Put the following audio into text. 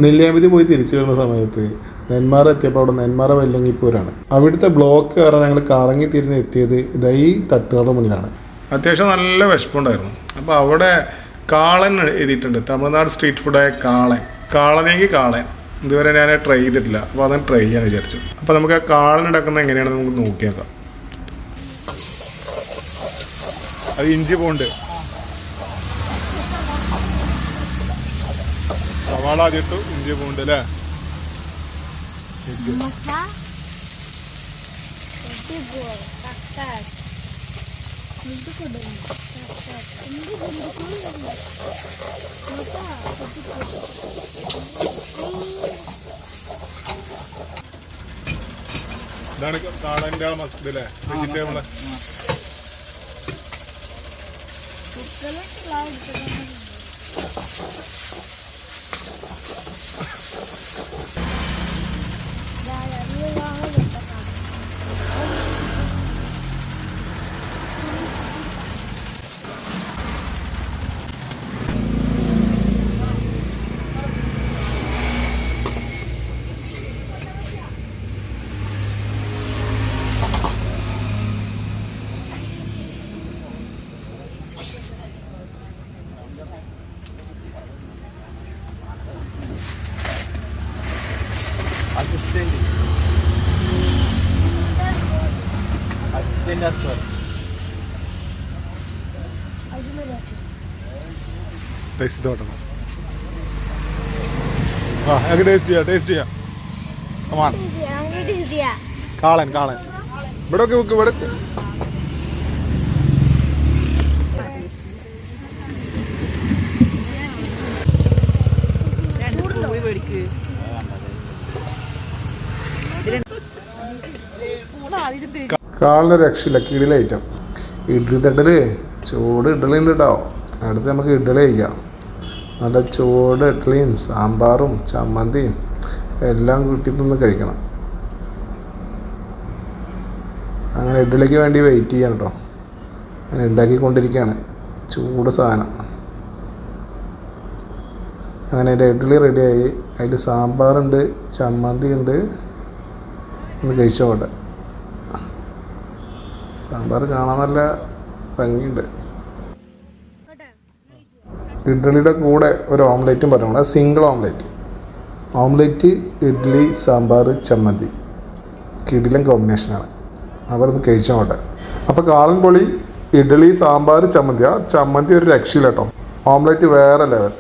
നെല്ലിയാമ്പതി പോയി തിരിച്ചു വരുന്ന സമയത്ത് നെന്മാറ എത്തിയപ്പോൾ അവിടെ നെന്മാറ വെല്ലങ്ങിപ്പൂരാണ്. അവിടുത്തെ ബ്ലോക്ക് കാരണം ഞങ്ങൾ കറങ്ങി തിരിഞ്ഞ് എത്തിയത് ഈ തട്ടുകളുടെ മുന്നിലാണ്. അത്യാവശ്യം നല്ല വിശപ്പുണ്ടായിരുന്നു. അപ്പോൾ അവിടെ കാളൻ എഴുതിയിട്ടുണ്ട്, തമിഴ്നാട് സ്ട്രീറ്റ് ഫുഡായ കാളനെങ്കിൽ കാളൻ ഇതുവരെ ഞാൻ ട്രൈ ചെയ്തിട്ടില്ല. അപ്പോൾ അതൊന്ന് ട്രൈ ചെയ്യാൻ വിചാരിച്ചു. അപ്പോൾ നമുക്ക് ആ കാളൻ ഉണ്ടാക്കുന്നത് എങ്ങനെയാണെന്ന് നമുക്ക് നോക്കിയേക്കാം. അത് ഇഞ്ചി പൂണ്ട് സവാള ആദ്യട്ടു, ഇഞ്ചി പൂണ്ട് അല്ലേ. ഇതാണ് കാളൻ്റെ മസ്റ്റ് അല്ലേ, വെജിറ്റബിൾ. ടേസ്റ്റ് തോട്ടണം. ടേസ്റ്റ് ചെയ്യാം. കാളൻ ഇവിടെ ഇവിടെ കാളിന് രക്ഷയില്ല, കിടില ഐറ്റം. ഇഡ്ഡലി തട്ടല് ചൂട് ഇഡ്ഡലി ഉണ്ട് കേട്ടോ. അടുത്ത് നമുക്ക് ഇഡ്ഡലി കഴിക്കാം. നല്ല ചൂട് ഇഡ്ഡലിയും സാമ്പാറും ചമ്മന്തിയും എല്ലാം കൂട്ടിയിട്ടൊന്ന് കഴിക്കണം. അങ്ങനെ ഇഡ്ഡലിക്ക് വേണ്ടി വെയിറ്റ് ചെയ്യണം കേട്ടോ. അങ്ങനെ ഉണ്ടാക്കിക്കൊണ്ടിരിക്കുകയാണ് ചൂട് സാധനം. അങ്ങനെ എൻ്റെ ഇഡ്ഡലി റെഡിയായി. അതിൽ സാമ്പാറുണ്ട്, ചമ്മന്തി ഉണ്ട്. ഒന്ന് കഴിച്ചോട്ടെ. സാമ്പാർ കാണാൻ നല്ല ഭംഗിയുണ്ട്. ഇഡ്ഡലിയുടെ കൂടെ ഒരു ഓംലെറ്റും പറയണം. അത് സിംഗിൾ ഓംലെറ്റ് ഇഡ്ഡലി സാമ്പാർ ചമ്മന്തി കിടിലൻ കോമ്പിനേഷനാണ്. അവരൊന്ന് കഴിച്ചോട്ടെ. അപ്പോൾ കാളൻ പൊളി, ഇഡ്ഡലി സാമ്പാർ ചമ്മന്തി. ആ ചമ്മന്തി ഒരു രക്ഷയില്ല കേട്ടോ. ഓംലെറ്റ് വേറെ ലെവൽ.